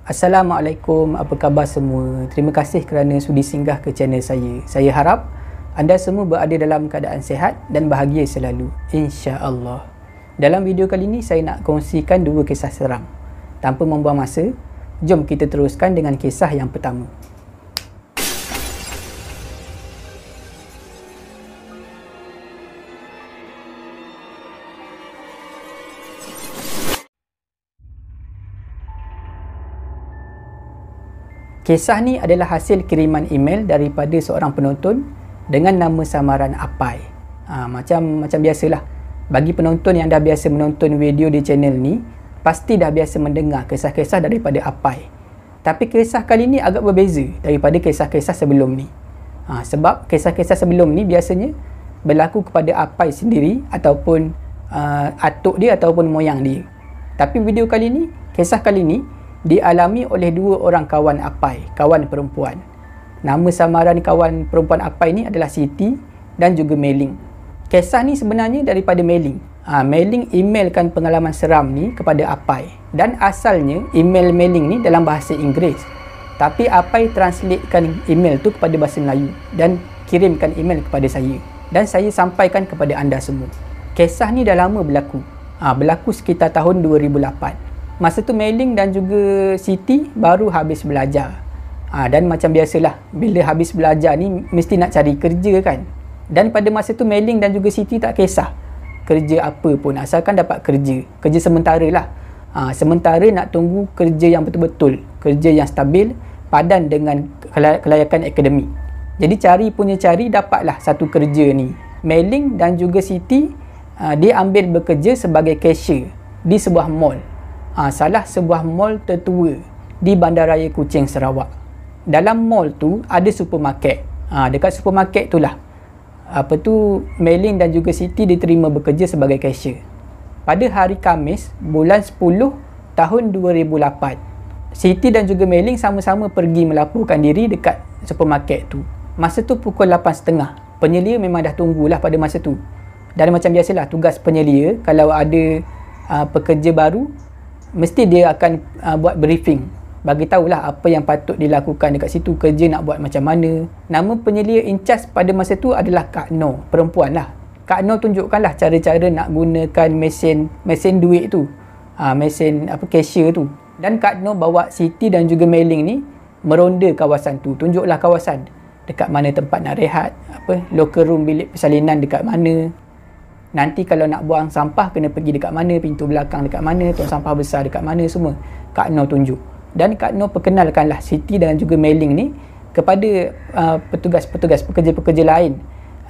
Assalamualaikum, apa khabar semua? Terima kasih kerana sudi singgah ke channel saya. Saya harap anda semua berada dalam keadaan sihat dan bahagia selalu, insya-Allah. Dalam video kali ini saya nak kongsikan dua kisah seram. Tanpa membuang masa, jom kita teruskan dengan kisah yang pertama. Kisah ni adalah hasil kiriman email daripada seorang penonton dengan nama samaran Apai. Macam biasalah. Bagi penonton yang dah biasa menonton video di channel ni, pasti dah biasa mendengar kisah-kisah daripada Apai. Tapi kisah kali ni agak berbeza daripada kisah-kisah sebelum ni. Sebab kisah-kisah sebelum ni biasanya berlaku kepada Apai sendiri ataupun atuk dia ataupun moyang dia. Tapi video kali ni, kisah kali ni dialami oleh dua orang kawan Apai, kawan perempuan. Nama samaran kawan perempuan Apai ni adalah Siti dan juga Meling. Kisah ni sebenarnya daripada Meling. Meling emailkan pengalaman seram ni kepada Apai. Dan asalnya email Meling ni dalam bahasa Inggeris. Tapi Apai translatekan email tu kepada bahasa Melayu dan kirimkan email kepada saya. Dan saya sampaikan kepada anda semua. Kisah ni dah lama berlaku. Berlaku sekitar tahun 2008. Masa tu Meling dan juga Siti baru habis belajar. Dan macam biasalah, bila habis belajar ni mesti nak cari kerja kan. Dan pada masa tu Meling dan juga Siti tak kisah kerja apa pun, asalkan dapat kerja. Kerja sementara lah. Sementara nak tunggu kerja yang betul-betul, kerja yang stabil, padan dengan kelayakan akademik. Jadi cari, dapatlah satu kerja ni. Meling dan juga Siti dia ambil bekerja sebagai cashier di sebuah mall. Salah sebuah mall tertua di Bandaraya Kuching, Sarawak. Dalam mall tu ada supermarket. Dekat supermarket tu lah Meling dan juga Siti diterima bekerja sebagai cashier. Pada hari Khamis, bulan 10 tahun 2008, Siti dan juga Meling sama-sama pergi melaporkan diri dekat supermarket tu. Masa tu pukul 8.30. Penyelia memang dah tunggulah pada masa tu. Dan macam biasalah, tugas penyelia kalau ada pekerja baru, mesti dia akan buat briefing, bagi tahulah apa yang patut dilakukan dekat situ, kerja nak buat macam mana. Nama penyelia in charge pada masa tu adalah Kak Noh, perempuan lah. Kak Noh tunjukkanlah cara-cara nak gunakan mesin duit tu, mesin cashier tu. Dan Kak Noh bawa Siti dan juga Meling ni meronda kawasan tu, tunjuklah kawasan dekat mana tempat nak rehat, locker room, bilik persalinan dekat mana. Nanti kalau nak buang sampah kena pergi dekat mana, pintu belakang dekat mana, tong sampah besar dekat mana, semua Kak Noh tunjuk. Dan Kak Noh perkenalkanlah Siti dan juga Meling ni kepada petugas-petugas, pekerja-pekerja lain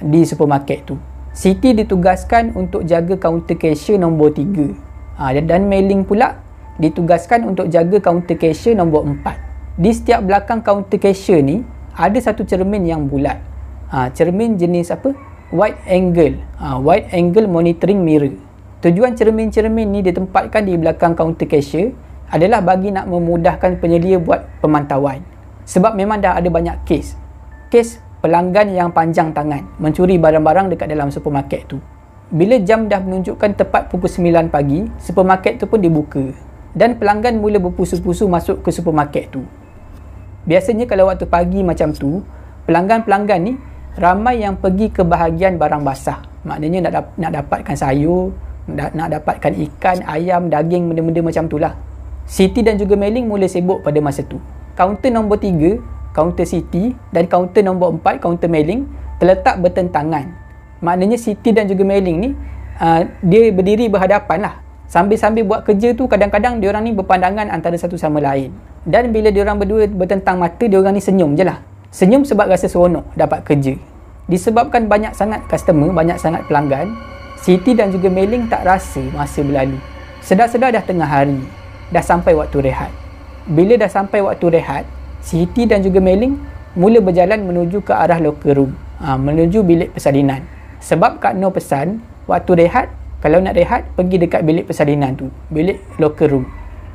di supermarket tu. Siti ditugaskan untuk jaga kaunter cashier nombor 3. Dan Meling pula ditugaskan untuk jaga kaunter cashier nombor 4. Di setiap belakang kaunter cashier ni ada satu cermin yang bulat. Cermin jenis wide angle monitoring mirror. Tujuan cermin-cermin ni ditempatkan di belakang kaunter cashier adalah bagi nak memudahkan penyelia buat pemantauan. Sebab memang dah ada banyak kes pelanggan yang panjang tangan mencuri barang-barang dekat dalam supermarket tu. Bila jam dah menunjukkan tepat pukul 9 pagi, supermarket tu pun dibuka dan pelanggan mula berpusu-pusu masuk ke supermarket tu. Biasanya kalau waktu pagi macam tu, pelanggan-pelanggan ni ramai yang pergi ke bahagian barang basah. Maknanya nak dapatkan sayur, nak dapatkan ikan, ayam, daging, benda-benda macam tu lah. Siti dan juga Meling mula sibuk pada masa tu. Kaunter nombor 3, kaunter Siti, dan kaunter nombor 4, kaunter Meling terletak bertentangan. Maknanya Siti dan juga Meling ni dia berdiri berhadapan lah. Sambil-sambil buat kerja tu, kadang-kadang diorang ni berpandangan antara satu sama lain. Dan bila diorang berdua bertentang mata, diorang ni senyum je lah. Senyum sebab rasa seronok dapat kerja. Disebabkan banyak sangat customer, banyak sangat pelanggan, Siti dan juga Meling tak rasa masa berlalu. Sedar-sedar dah tengah hari, dah sampai waktu rehat. Bila dah sampai waktu rehat, Siti dan juga Meling mula berjalan menuju ke arah locker room, menuju bilik persalinan. Sebab Kak Noh pesan, waktu rehat, kalau nak rehat, pergi dekat bilik persalinan tu, bilik locker room.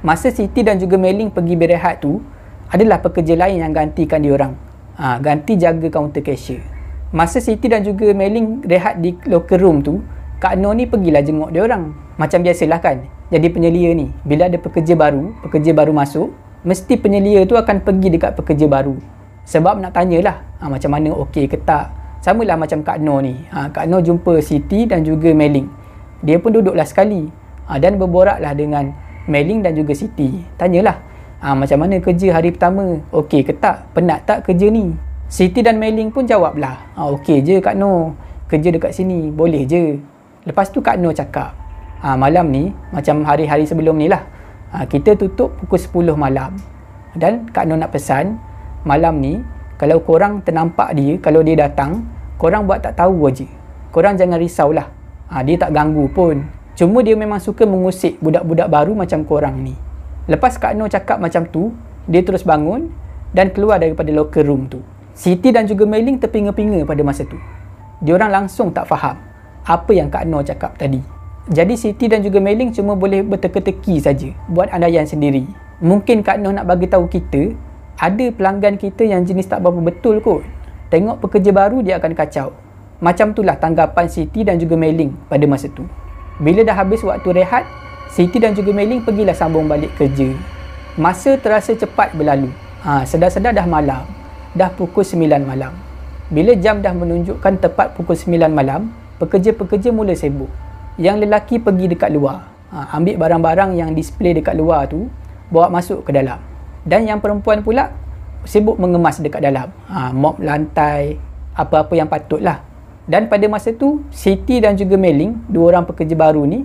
Masa Siti dan juga Meling pergi berehat tu, adalah pekerja lain yang gantikan diorang. Ganti jaga kaunter cashier. Masa Siti dan juga Meling rehat di locker room tu, Kak Noh ni pergilah jenguk diorang. Macam biasalah kan, jadi penyelia ni, bila ada pekerja baru masuk, mesti penyelia tu akan pergi dekat pekerja baru. Sebab nak tanyalah macam mana okey ke tak. Samalah macam Kak Noh ni. Kak Noh jumpa Siti dan juga Mei-Ling. Dia pun duduklah sekali dan berboraklah dengan Mei-Ling dan juga Siti. Tanyalah macam mana kerja hari pertama, okey ke tak, penat tak kerja ni. Siti dan Mei-Ling pun jawablah, okey je Kak Noh, kerja dekat sini, boleh je. Lepas tu Kak Noh cakap, malam ni macam hari-hari sebelum ni lah, kita tutup pukul 10 malam. Dan Kak Noh nak pesan, malam ni kalau korang ternampak dia, kalau dia datang, korang buat tak tahu aje. Korang jangan risaulah, dia tak ganggu pun. Cuma dia memang suka mengusik budak-budak baru macam korang ni. Lepas Kak Noh cakap macam tu, dia terus bangun dan keluar daripada locker room tu. Siti dan juga Mei-Ling terpinga-pinga pada masa tu. Diorang langsung tak faham apa yang Kak Noh cakap tadi. Jadi Siti dan juga Mei-Ling cuma boleh berteka-teki saja, buat andaian sendiri. Mungkin Kak Noh nak bagi tahu kita, ada pelanggan kita yang jenis tak berapa betul kot. Tengok pekerja baru dia akan kacau. Macam itulah tanggapan Siti dan juga Mei-Ling pada masa tu. Bila dah habis waktu rehat, Siti dan juga Mei-Ling pergilah sambung balik kerja. Masa terasa cepat berlalu. Sedar-sedar dah malam. Dah pukul 9 malam. Bila jam dah menunjukkan tepat pukul 9 malam, pekerja-pekerja mula sibuk. Yang lelaki pergi dekat luar, ambil barang-barang yang display dekat luar tu, bawa masuk ke dalam. Dan yang perempuan pula sibuk mengemas dekat dalam, mop lantai, apa-apa yang patutlah. Dan pada masa tu, Siti dan juga Mei-Ling, dua orang pekerja baru ni,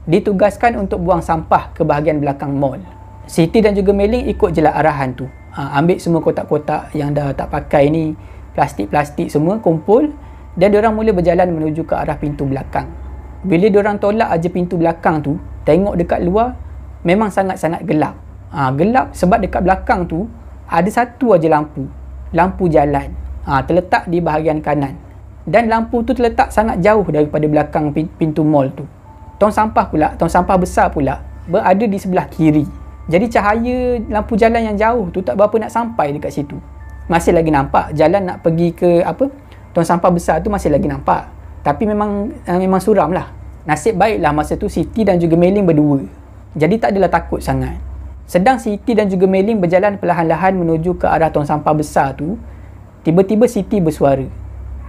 ditugaskan untuk buang sampah ke bahagian belakang mall. Siti dan juga Mei-Ling ikut je lah arahan tu. Ambil semua kotak-kotak yang dah tak pakai ni, plastik-plastik semua, kumpul, dan diorang mula berjalan menuju ke arah pintu belakang. Bila diorang tolak aja pintu belakang tu, tengok dekat luar, memang sangat-sangat gelap. Gelap sebab dekat belakang tu, ada satu aja lampu. Lampu jalan. Terletak di bahagian kanan. Dan lampu tu terletak sangat jauh daripada belakang pintu mall tu. Tong sampah besar pula, berada di sebelah kiri. Jadi cahaya lampu jalan yang jauh tu tak berapa nak sampai dekat situ. Masih lagi nampak jalan nak pergi ke tong sampah besar tu masih lagi nampak. Tapi memang suram lah. Nasib baiklah masa tu Siti dan juga Mei-Ling berdua. Jadi tak adalah takut sangat. Sedang Siti dan juga Mei-Ling berjalan perlahan-lahan menuju ke arah tong sampah besar tu, tiba-tiba Siti bersuara.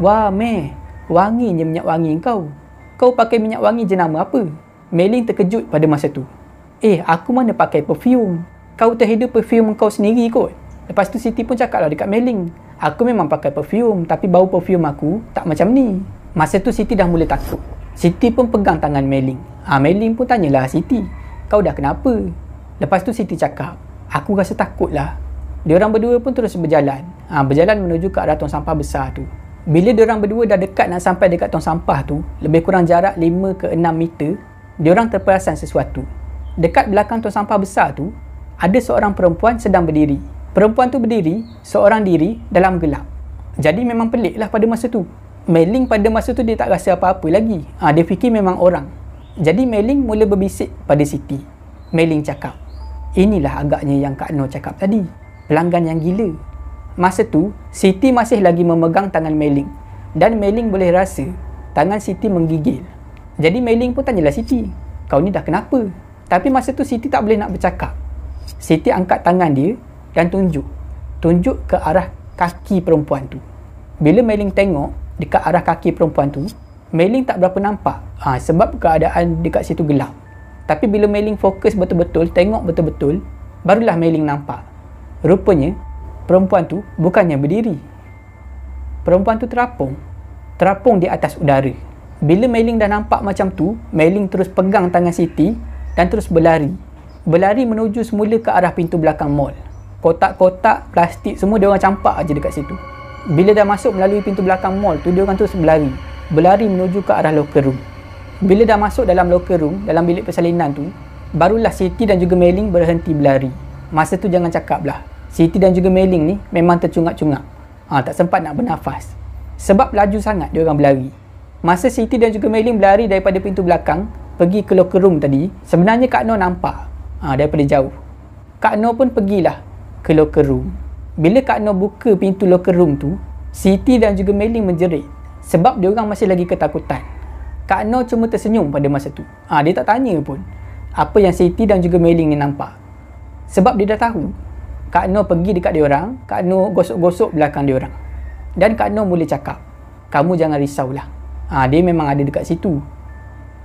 Wah Mei, wanginya minyak wangi kau. Kau pakai minyak wangi jenama apa? Mei-Ling terkejut pada masa tu. Aku mana pakai perfume. Kau terhidu perfume kau sendiri kot. Lepas tu Siti pun cakap lah dekat Mei-Ling. Aku memang pakai perfume, tapi bau perfume aku tak macam ni. Masa tu Siti dah mula takut. Siti pun pegang tangan Mei-Ling. Mei-Ling pun tanyalah Siti, kau dah kenapa? Lepas tu Siti cakap, aku rasa takut lah. Diorang berdua pun terus berjalan. Berjalan menuju ke arah tong sampah besar tu. Bila diorang berdua dah dekat nak sampai dekat tong sampah tu, lebih kurang jarak 5 ke 6 meter, diorang terperasan sesuatu. Dekat belakang tong sampah besar tu, ada seorang perempuan sedang berdiri. Perempuan tu berdiri, seorang diri dalam gelap. Jadi memang pelik lah pada masa tu. Mei-Ling pada masa tu dia tak rasa apa-apa lagi. Dia fikir memang orang. Jadi Mei-Ling mula berbisik pada Siti. Mei-Ling cakap, inilah agaknya yang Kak Noh cakap tadi. Pelanggan yang gila. Masa tu, Siti masih lagi memegang tangan Mei-Ling. Dan Mei-Ling boleh rasa tangan Siti menggigil. Jadi Mei-Ling pun tanyalah Siti, kau ni dah kenapa? Tapi masa tu Siti tak boleh nak bercakap. Siti angkat tangan dia dan tunjuk ke arah kaki perempuan tu. Bila Mei-Ling tengok dekat arah kaki perempuan tu, Mei-Ling tak berapa nampak sebab keadaan dekat situ gelap. Tapi bila Mei-Ling fokus betul-betul, tengok betul-betul, barulah Mei-Ling nampak. Rupanya perempuan tu bukannya berdiri. Perempuan tu terapung di atas udara. Bila Mei-Ling dah nampak macam tu, Mei-Ling terus pegang tangan Siti dan terus berlari. Berlari menuju semula ke arah pintu belakang mall. Kotak-kotak, plastik semua diorang campak aja dekat situ. Bila dah masuk melalui pintu belakang mall tu, diorang terus berlari. Berlari menuju ke arah locker room. Bila dah masuk dalam locker room, dalam bilik persalinan tu, barulah Siti dan juga Mei-Ling berhenti berlari. Masa tu jangan cakap lah, Siti dan juga Mei-Ling ni memang tercungak-cungak. Tak sempat nak bernafas. Sebab laju sangat diorang berlari. Masa Siti dan juga Mei-Ling berlari daripada pintu belakang pergi ke locker room tadi, sebenarnya Kak Noh nampak daripada jauh. Kak Noh pun pergilah ke locker room. Bila Kak Noh buka pintu locker room tu, Siti dan juga Mei-Ling menjerit sebab diorang masih lagi ketakutan. Kak Noh cuma tersenyum pada masa tu. Dia tak tanya pun apa yang Siti dan juga Mei-Ling ni nampak. Sebab dia dah tahu Kak Noh pergi dekat diorang, Kak Noh gosok-gosok belakang diorang. Dan Kak Noh mula cakap, kamu jangan risaulah. Dia memang ada dekat situ.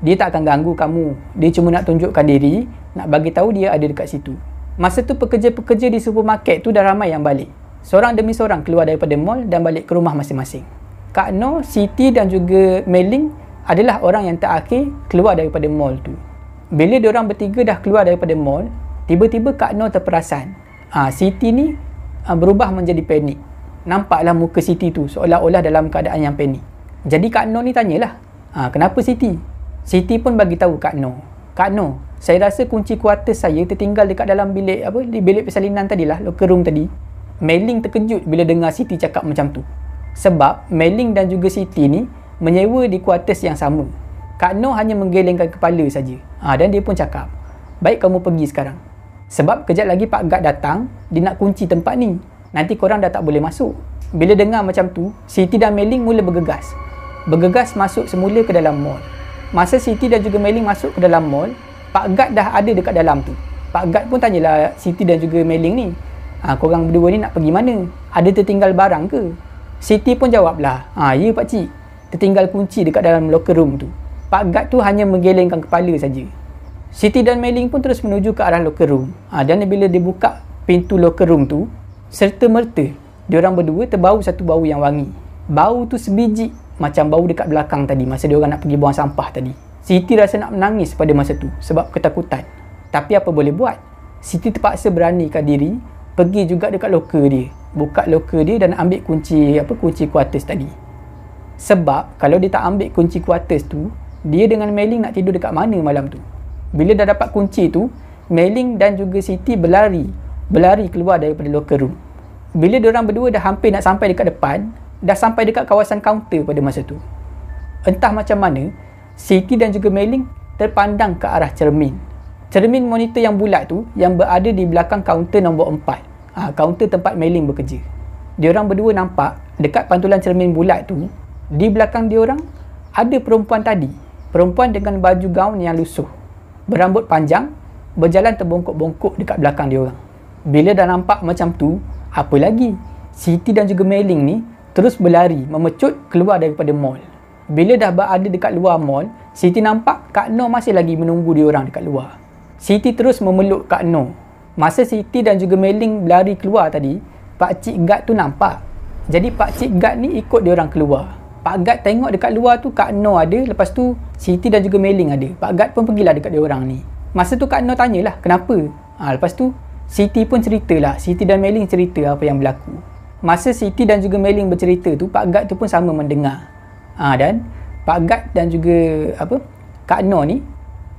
Dia tak akan ganggu kamu. Dia cuma nak tunjukkan diri, nak bagi tahu dia ada dekat situ. Masa tu pekerja-pekerja di supermarket tu dah ramai yang balik. Seorang demi seorang keluar daripada mall dan balik ke rumah masing-masing. Kak Noh, Siti dan juga Mei Ling adalah orang yang terakhir keluar daripada mall tu. Bila diorang bertiga dah keluar daripada mall, tiba-tiba Kak Noh terperasan. Siti ni berubah menjadi panik. Nampaklah muka Siti tu seolah-olah dalam keadaan yang panik. Jadi Kak Noh ni tanyalah, kenapa Siti? Siti pun bagi tahu Kak Noh, Kak Noh, saya rasa kunci kuartus saya tertinggal dekat dalam bilik di bilik persalinan tadilah, locker room tadi. Mei Ling terkejut bila dengar Siti cakap macam tu. Sebab Mei Ling dan juga Siti ni menyewa di kuartus yang sama. Kak Noh hanya menggelengkan kepala saja. Dan dia pun cakap, baik kamu pergi sekarang. Sebab kejap lagi Pak Gad datang, dia nak kunci tempat ni. Nanti korang dah tak boleh masuk. Bila dengar macam tu, Siti dan Mei Ling mula bergegas. Bergegas masuk semula ke dalam mall. Masa Siti dan juga Mei Ling masuk ke dalam mall, Pak Gad dah ada dekat dalam tu. Pak Gad pun tanyalah Siti dan juga Mei Ling ni, korang berdua ni nak pergi mana? Ada tertinggal barang ke? Siti pun jawablah, ya pakcik, tertinggal kunci dekat dalam locker room tu. Pak Gad tu hanya menggelengkan kepala saja. Siti dan Mei Ling pun terus menuju ke arah locker room. Dan bila dia buka pintu locker room tu, serta-merta diorang berdua terbau satu bau yang wangi. Bau tu sebiji macam bau dekat belakang tadi masa diorang nak pergi buang sampah tadi. Siti rasa nak menangis pada masa tu sebab ketakutan. Tapi apa boleh buat? Siti terpaksa beranikan diri pergi juga dekat locker dia. Buka locker dia dan ambil kunci kuartus tadi. Sebab kalau dia tak ambil kunci kuartus tu, dia dengan Mei Ling nak tidur dekat mana malam tu? Bila dah dapat kunci tu, Mei Ling dan juga Siti berlari keluar daripada locker room. Bila diorang berdua dah hampir nak sampai dekat depan, dah sampai dekat kawasan kaunter pada masa tu. Entah macam mana, Siti dan juga Mei Ling terpandang ke arah cermin. Cermin monitor yang bulat tu yang berada di belakang kaunter nombor 4. Kaunter tempat Mei Ling bekerja. Diorang berdua nampak dekat pantulan cermin bulat tu, di belakang diorang ada perempuan tadi. Perempuan dengan baju gaun yang lusuh, berambut panjang, berjalan terbongkok-bongkok dekat belakang diorang. Bila dah nampak macam tu, apa lagi? Siti dan juga Mei Ling ni terus berlari, memecut keluar daripada mall. Bila dah berada dekat luar mall, Siti nampak Kak Noh masih lagi menunggu diorang dekat luar. Siti terus memeluk Kak Noh. Masa Siti dan juga Mei Ling berlari keluar tadi, Pak Cik Gad tu nampak. Jadi Pak Cik Gad ni ikut diorang keluar. Pak Gad tengok dekat luar tu Kak Noh ada, lepas tu Siti dan juga Mei Ling ada. Pak Gad pun pergilah dekat diorang ni. Masa tu Kak Noh tanyalah kenapa. Lepas tu Siti pun ceritalah, Siti dan Mei Ling cerita apa yang berlaku. Masa Siti dan juga Mei Ling bercerita tu, Pak Gad tu pun sama mendengar. Dan Pak Gad dan juga Kak Noh ni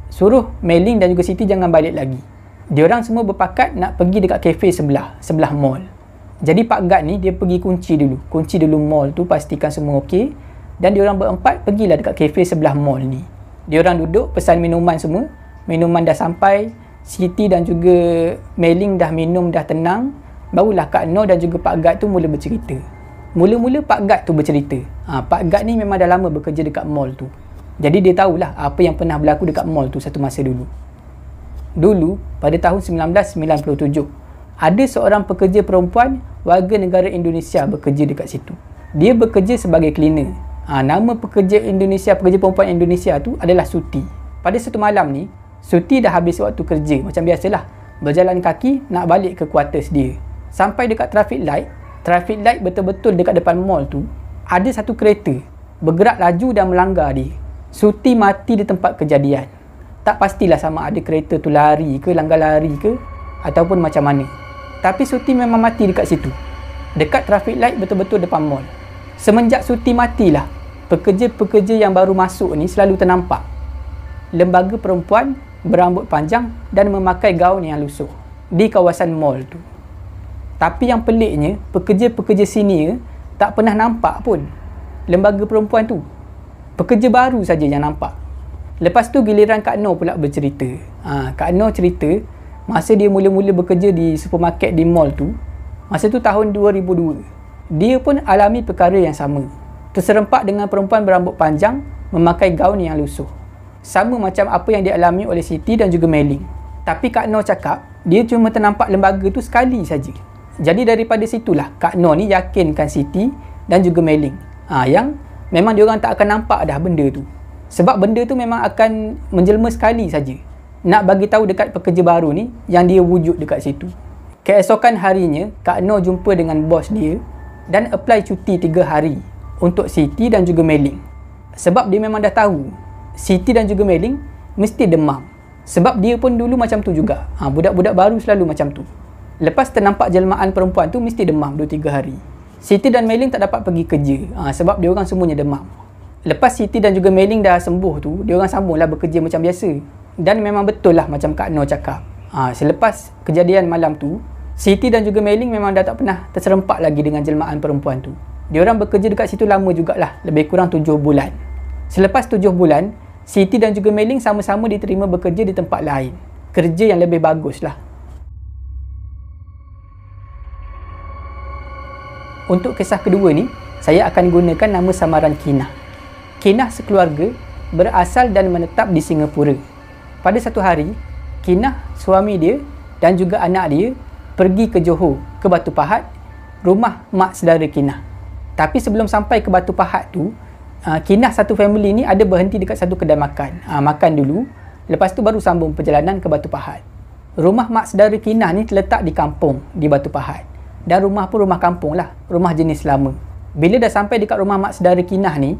suruh Mei Ling dan juga Siti jangan balik lagi. Diorang semua berpakat nak pergi dekat kafe sebelah mall. Jadi Pak Gad ni dia pergi kunci dulu mall tu, pastikan semua okey. Dan diorang berempat pergilah dekat kafe sebelah mall ni. Diorang duduk pesan minuman semua. Minuman dah sampai, Siti dan juga Mei Ling dah minum, dah tenang. Barulah Kak Noh dan juga Pak Gad tu mula bercerita. Mula-mula Pak Gad tu bercerita. Pak Gad ni memang dah lama bekerja dekat mall tu. Jadi dia tahulah apa yang pernah berlaku dekat mall tu satu masa dulu. Dulu, pada tahun 1997, ada seorang pekerja perempuan warga negara Indonesia bekerja dekat situ. Dia bekerja sebagai cleaner. Nama pekerja perempuan Indonesia tu adalah Suti. Pada satu malam ni, Suti dah habis waktu kerja macam biasalah. Berjalan kaki nak balik ke kuartus dia. Sampai dekat traffic light betul-betul dekat depan mall tu, ada satu kereta bergerak laju dan melanggar dia. Suti mati di tempat kejadian. Tak pastilah sama ada kereta tu lari ke, langgar lari ke, ataupun macam mana. Tapi Suti memang mati dekat situ. Dekat traffic light betul-betul depan mall. Semenjak Suti matilah, pekerja-pekerja yang baru masuk ni selalu ternampak. Lembaga perempuan berambut panjang dan memakai gaun yang lusuh di kawasan mall tu. Tapi yang peliknya, pekerja-pekerja senior tak pernah nampak pun lembaga perempuan tu. Pekerja baru saja yang nampak. Lepas tu giliran Kak Noh pula bercerita. Kak Noh cerita masa dia mula-mula bekerja di supermarket di mall tu, masa tu tahun 2002. Dia pun alami perkara yang sama. Terserempak dengan perempuan berambut panjang memakai gaun yang lusuh. Sama macam apa yang dialami oleh Siti dan juga Mei Ling. Tapi Kak Noh cakap dia cuma ternampak lembaga tu sekali saja. Jadi daripada situlah Kak Noh ni yakinkan Siti dan juga Mei Ling yang memang diorang tak akan nampak dah benda tu. Sebab benda tu memang akan menjelma sekali saja. Nak bagi tahu dekat pekerja baru ni yang dia wujud dekat situ. Keesokan harinya, Kak Noh jumpa dengan bos dia dan apply cuti 3 hari untuk Siti dan juga Mei Ling. Sebab dia memang dah tahu Siti dan juga Mei Ling mesti demam. Sebab dia pun dulu macam tu juga. Budak-budak baru selalu macam tu. Lepas ternampak jelmaan perempuan tu mesti demam 2-3 hari. Siti dan Mei Ling tak dapat pergi kerja sebab dia orang semuanya demam. Lepas Siti dan juga Mei Ling dah sembuh tu, dia orang sambunglah bekerja macam biasa. Dan memang betul lah macam Kak Noh cakap. Selepas kejadian malam tu, Siti dan juga Mei Ling memang dah tak pernah terserempak lagi dengan jelmaan perempuan tu. Dia orang bekerja dekat situ lama jugalah, lebih kurang 7 bulan. Selepas 7 bulan, Siti dan juga Mei Ling sama-sama diterima bekerja di tempat lain. Kerja yang lebih bagus lah. Untuk kisah kedua ni, saya akan gunakan nama samaran Kinah. Kinah sekeluarga berasal dan menetap di Singapura. Pada satu hari, Kinah, suami dia dan juga anak dia pergi ke Johor, ke Batu Pahat, rumah mak saudara Kinah. Tapi sebelum sampai ke Batu Pahat tu, Kinah satu family ni ada berhenti dekat satu kedai makan. Makan dulu, lepas tu baru sambung perjalanan ke Batu Pahat. Rumah mak saudara Kinah ni terletak di kampung di Batu Pahat. Dan rumah pun rumah kampung lah, rumah jenis lama. Bila dah sampai dekat rumah mak saudara Kinah ni,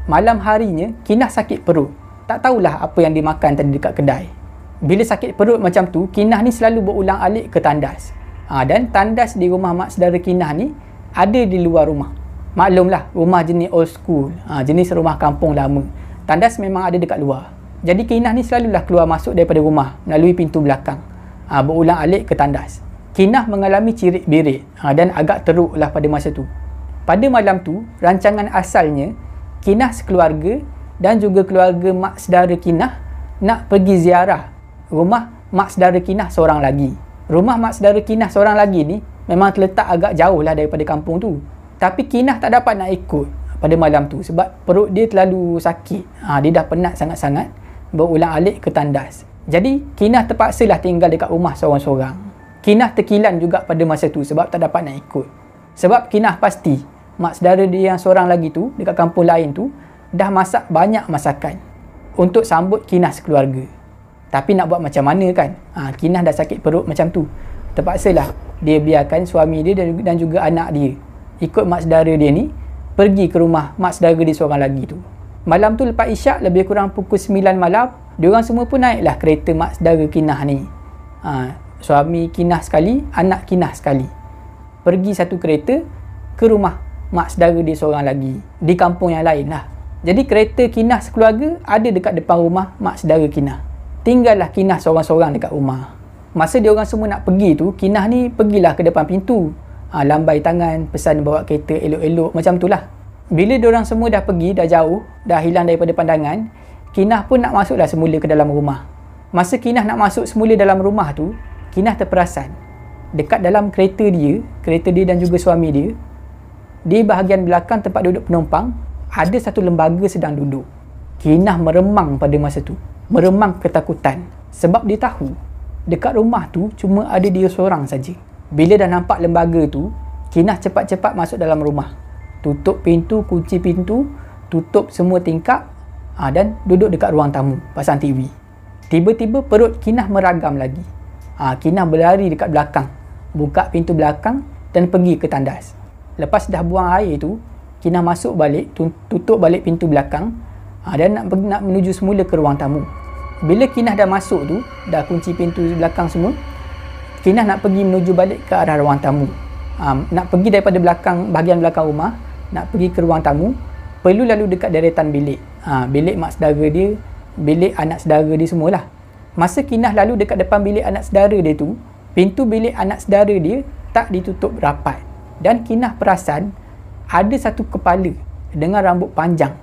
malam harinya Kinah sakit perut. Tak tahulah apa yang dimakan tadi dekat kedai. Bila sakit perut macam tu, Kinah ni selalu berulang-alik ke tandas. Dan tandas di rumah mak saudara Kinah ni ada di luar rumah. Maklumlah, rumah jenis old school, jenis rumah kampung lama. Tandas memang ada dekat luar. Jadi Kinah ni selalulah keluar masuk daripada rumah melalui pintu belakang, berulang-alik ke tandas. Kinah mengalami cirit-birit dan agak teruk lah pada masa tu. Pada malam tu, rancangan asalnya Kinah sekeluarga dan juga keluarga mak saudara Kinah nak pergi ziarah rumah mak saudara Kinah seorang lagi. Rumah mak saudara Kinah seorang lagi ni memang terletak agak jauh lah daripada kampung tu. Tapi Kinah tak dapat nak ikut pada malam tu sebab perut dia terlalu sakit. Dia dah penat sangat-sangat berulang-alik ke tandas. Jadi Kinah terpaksalah tinggal dekat rumah seorang-seorang. Kinah terkilan juga pada masa tu sebab tak dapat nak ikut. Sebab Kinah pasti mak saudara dia yang seorang lagi tu dekat kampung lain tu dah masak banyak masakan untuk sambut Kinah sekeluarga. Tapi nak buat macam mana kan? Kinah dah sakit perut macam tu. Terpaksalah dia biarkan suami dia dan juga anak dia ikut mak saudara dia ni pergi ke rumah mak saudara dia seorang lagi tu. Malam tu lepas isyak lebih kurang pukul 9 malam, diorang semua pun naiklah kereta mak saudara Kinah ni. Suami Kinah sekali, anak Kinah sekali. Pergi satu kereta ke rumah mak saudara dia seorang lagi di kampung yang lain lah. Jadi kereta Kinah sekeluarga ada dekat depan rumah mak saudara Kinah. Tinggallah Kinah seorang-seorang dekat rumah. Masa diorang semua nak pergi tu, Kinah ni pergilah ke depan pintu. Lambai tangan, pesan bawa kereta elok-elok macam tu lah. Bila diorang semua dah pergi, dah jauh, dah hilang daripada pandangan, Kinah pun nak masuklah semula ke dalam rumah. Masa Kinah nak masuk semula dalam rumah tu, Kinah terperasan dekat dalam kereta dia dan juga suami dia, di bahagian belakang tempat duduk penumpang, ada satu lembaga sedang duduk. Kinah meremang pada masa tu. Meremang ketakutan. Sebab dia tahu dekat rumah tu cuma ada dia seorang saja. Bila dah nampak lembaga tu, Kinah cepat-cepat masuk dalam rumah. Tutup pintu, kunci pintu, tutup semua tingkap dan duduk dekat ruang tamu, pasang TV. Tiba-tiba perut Kinah meragam lagi. Kinah berlari dekat belakang, buka pintu belakang dan pergi ke tandas. Lepas dah buang air tu, Kinah masuk balik, tutup balik pintu belakang dan nak menuju semula ke ruang tamu. Bila Kinah dah masuk tu, dah kunci pintu belakang semua, Kinah nak pergi menuju balik ke arah ruang tamu. Nak pergi daripada belakang, bahagian belakang rumah, nak pergi ke ruang tamu, perlu lalu dekat deretan bilik. Bilik mak saudara dia, bilik anak saudara dia semualah. Masa Kinah lalu dekat depan bilik anak saudara dia tu, pintu bilik anak saudara dia tak ditutup rapat. Dan Kinah perasan ada satu kepala dengan rambut panjang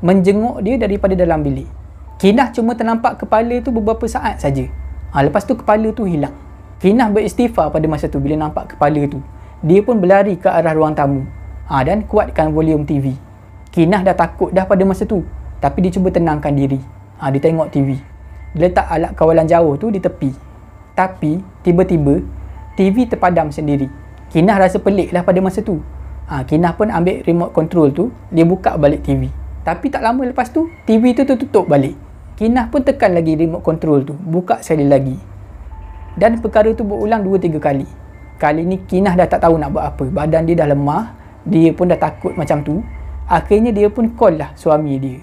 menjenguk dia daripada dalam bilik. Kinah cuma ternampak kepala tu beberapa saat saja. Lepas tu kepala tu hilang. Kinah beristighfar pada masa tu bila nampak kepala tu. Dia pun berlari ke arah ruang tamu dan kuatkan volume TV. Kinah dah takut dah pada masa tu, tapi dia cuba tenangkan diri. Dia tengok TV. Dia letak alat kawalan jauh tu di tepi. Tapi tiba-tiba TV terpadam sendiri. Kinah rasa pelik lah pada masa tu. Kinah pun ambil remote control tu, dia buka balik TV. Tapi tak lama lepas tu, TV tu tutup balik. Kinah pun tekan lagi remote control tu, buka sekali lagi. Dan perkara tu berulang 2-3 kali. Kali ni Kinah dah tak tahu nak buat apa. Badan dia dah lemah, dia pun dah takut macam tu. Akhirnya dia pun call lah suami dia.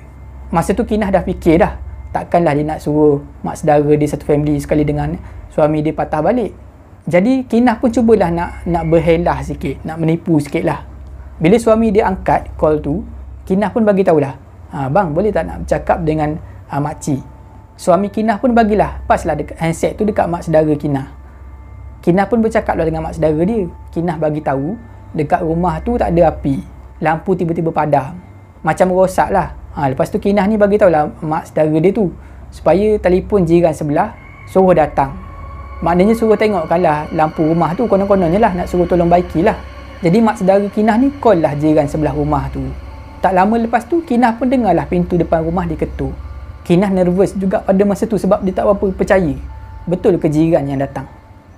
Masa tu Kinah dah fikir dah, takkanlah dia nak suruh mak saudara dia satu family sekali dengan suami dia patah balik. Jadi Kinah pun cubalah nak berhelah sikit, nak menipu sikit lah. Bila suami dia angkat call tu, Kinah pun bagi tahulah, bang boleh tak nak bercakap dengan makcik. Suami Kinah pun bagilah, paslah handset tu dekat mak saudara Kinah. Kinah pun bercakaplah dengan mak saudara dia. Kinah bagi tahu dekat rumah tu tak ada api, lampu tiba-tiba padam, macam rosak lah. Lepas tu Kinah ni bagi tahulah mak saudara dia tu supaya telefon jiran sebelah suruh datang. Maknanya suruh tengokkanlah lampu rumah tu, konon-kononnya lah nak suruh tolong baikilah. Jadi mak saudara Kinah ni call lah jiran sebelah rumah tu. Tak lama lepas tu Kinah pun dengarlah pintu depan rumah diketuk. Kinah nervous juga pada masa tu sebab dia tak berapa percaya betul ke jiran yang datang.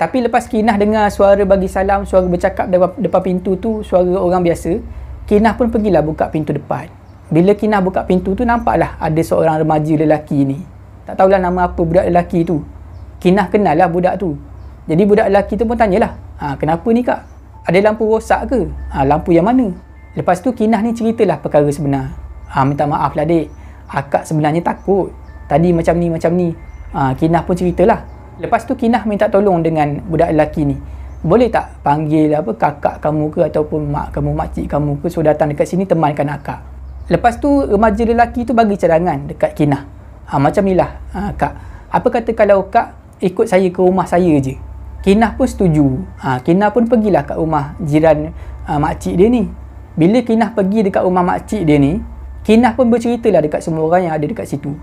Tapi lepas Kinah dengar suara bagi salam, suara bercakap depan pintu tu, suara orang biasa, Kinah pun pergilah buka pintu depan. Bila Kinah buka pintu tu, nampaklah ada seorang remaja lelaki ni. Tak tahulah nama apa budak lelaki tu. Kinah kenal lah budak tu. Jadi budak lelaki tu pun tanyalah, kenapa ni kak? Ada lampu rosak ke? Lampu yang mana? Lepas tu Kinah ni ceritalah perkara sebenar. Minta maaf lah dek, akak sebenarnya takut. Tadi macam ni. Kinah pun ceritalah. Lepas tu Kinah minta tolong dengan budak lelaki ni. Boleh tak panggil kakak kamu ke ataupun mak kamu, makcik kamu ke, suruh datang dekat sini temankan akak. Lepas tu remaja lelaki tu bagi cadangan dekat Kinah. Macam ni lah, kak, apa kata kalau kak ikut saya ke rumah saya je? Kinah pun setuju. Kinah pun pergilah kat rumah jiran makcik dia ni. Bila Kinah pergi dekat rumah makcik dia ni, Kinah pun berceritalah dekat semua orang yang ada dekat situ.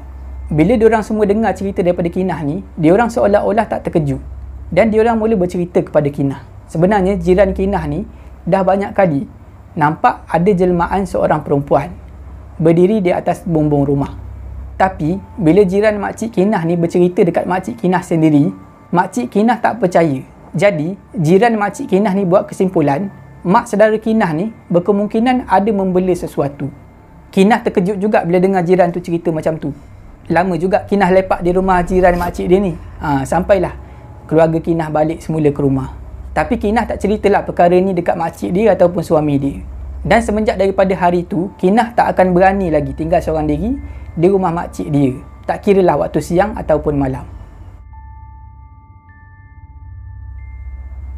Bila diorang semua dengar cerita daripada Kinah ni, diorang seolah-olah tak terkejut. Dan diorang mula bercerita kepada Kinah. Sebenarnya jiran Kinah ni dah banyak kali nampak ada jelmaan seorang perempuan berdiri di atas bumbung rumah. Tapi bila jiran makcik Kinah ni bercerita dekat makcik Kinah sendiri, makcik Kinah tak percaya. Jadi jiran makcik Kinah ni buat kesimpulan, mak saudara Kinah ni berkemungkinan ada membela sesuatu. Kinah terkejut juga bila dengar jiran tu cerita macam tu. Lama juga Kinah lepak di rumah jiran makcik dia ni. Sampailah keluarga Kinah balik semula ke rumah. Tapi Kinah tak ceritalah perkara ni dekat makcik dia ataupun suami dia. Dan semenjak daripada hari tu, Kinah tak akan berani lagi tinggal seorang diri di rumah makcik dia. Tak kiralah waktu siang ataupun malam.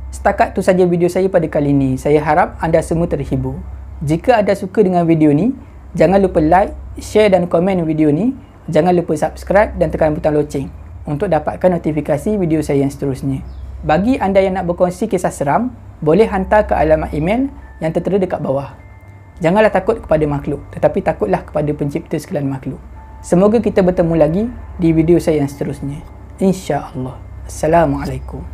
Setakat tu saja video saya pada kali ini. Saya harap anda semua terhibur. Jika anda suka dengan video ni, jangan lupa like, share dan komen video ni. Jangan lupa subscribe dan tekan butang loceng untuk dapatkan notifikasi video saya yang seterusnya. Bagi anda yang nak berkongsi kisah seram, boleh hantar ke alamat email yang tertera dekat bawah. Janganlah takut kepada makhluk, tetapi takutlah kepada pencipta sekalian makhluk. Semoga kita bertemu lagi di video saya yang seterusnya. InsyaAllah. Assalamualaikum.